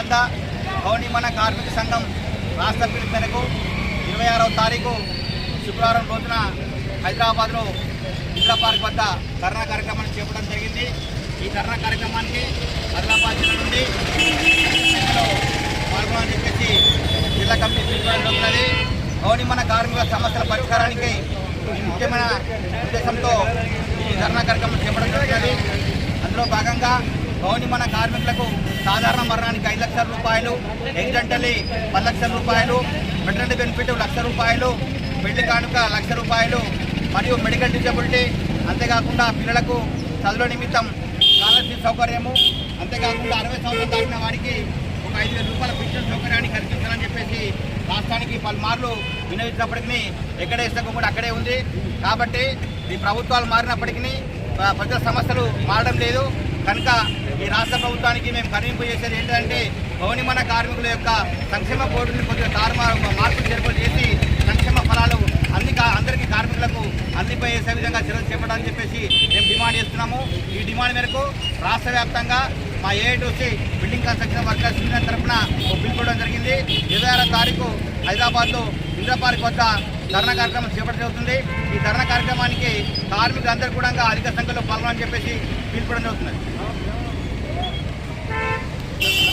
అనుబంధ గౌనిమన కార్మిక సంఘం రాష్ట్ర పిలుపు మేరకు 26వ తారీఖు శుక్రవారం రోజున హైదరాబాద్లో ఇందిరా పార్క్ వద్ద ధర్నా కార్యక్రమాన్ని చేపట్టడం జరిగింది. ఈ ధర్నా కార్యక్రమానికి ఆదిలాబాద్ జిల్లా నుండి పాల్గొనాలని చెప్పేసి జిల్లా కమిటీ పిలుపుకోవడం జరుగుతున్నది. గౌనిమన కార్మికుల సమస్యల పరిష్కారానికి ముఖ్యమైన ఉద్దేశంతో ఈ ధర్నా కార్యక్రమం చేపట్టడం జరుగుతుంది. అందులో భాగంగా గౌనిమన కార్మికులకు సాధారణ మరణానికి 5 లక్షల రూపాయలు, ఎగ్జెంటలీ 10 లక్షల రూపాయలు, మెటర్నిటీ బెనిఫిట్ 1 లక్ష రూపాయలు, పెళ్లి కానుక 1 లక్ష రూపాయలు మరియు మెడికల్ డిజబిలిటీ, అంతేకాకుండా పిల్లలకు చదువుల నిమిత్తం స్కాలర్షిప్ సౌకర్యము, అంతేకాకుండా 60 సంవత్సరాలు దాటిన వారికి ఒక 5,000 రూపాయల పెన్షన్ సౌకర్యాన్ని కల్పించాలని చెప్పేసి రాష్ట్రానికి పలుమార్లు వినియోగించినప్పటికీ ఎక్కడ ఇష్టం కూడా అక్కడే ఉంది. కాబట్టి ఈ ప్రభుత్వాలు మారినప్పటికీ ప్రజల సమస్యలు మారడం లేదు. కనుక ఈ రాష్ట్ర ప్రభుత్వానికి మేము కనువింపు చేసేది ఏంటంటే గౌనిమన కార్మికుల యొక్క సంక్షేమ బోర్డుని కొద్దిగా మార్పులు చేర్పులు చేసి సంక్షేమ ఫలాలు అందరికీ కార్మికులకు అందిపోయేసే విధంగా చర్యలు చేపట్టాలని చెప్పేసి మేము డిమాండ్ చేస్తున్నాము. ఈ డిమాండ్ మేరకు రాష్ట్ర వ్యాప్తంగా మా AITC building construction workers union తరఫున పిలుపుకోవడం జరిగింది. 26వ తారీఖు హైదరాబాద్లో ఇందిరా పార్క్ వద్ద ధర్నా కార్యక్రమం చేపట్టడం జరుగుతుంది. ఈ ధర్నా కార్యక్రమానికి కార్మికులందరూ కూడా అధిక సంఖ్యలో పాల్గొనాలని చెప్పేసి పిలుపుకోవడం జరుగుతుంది.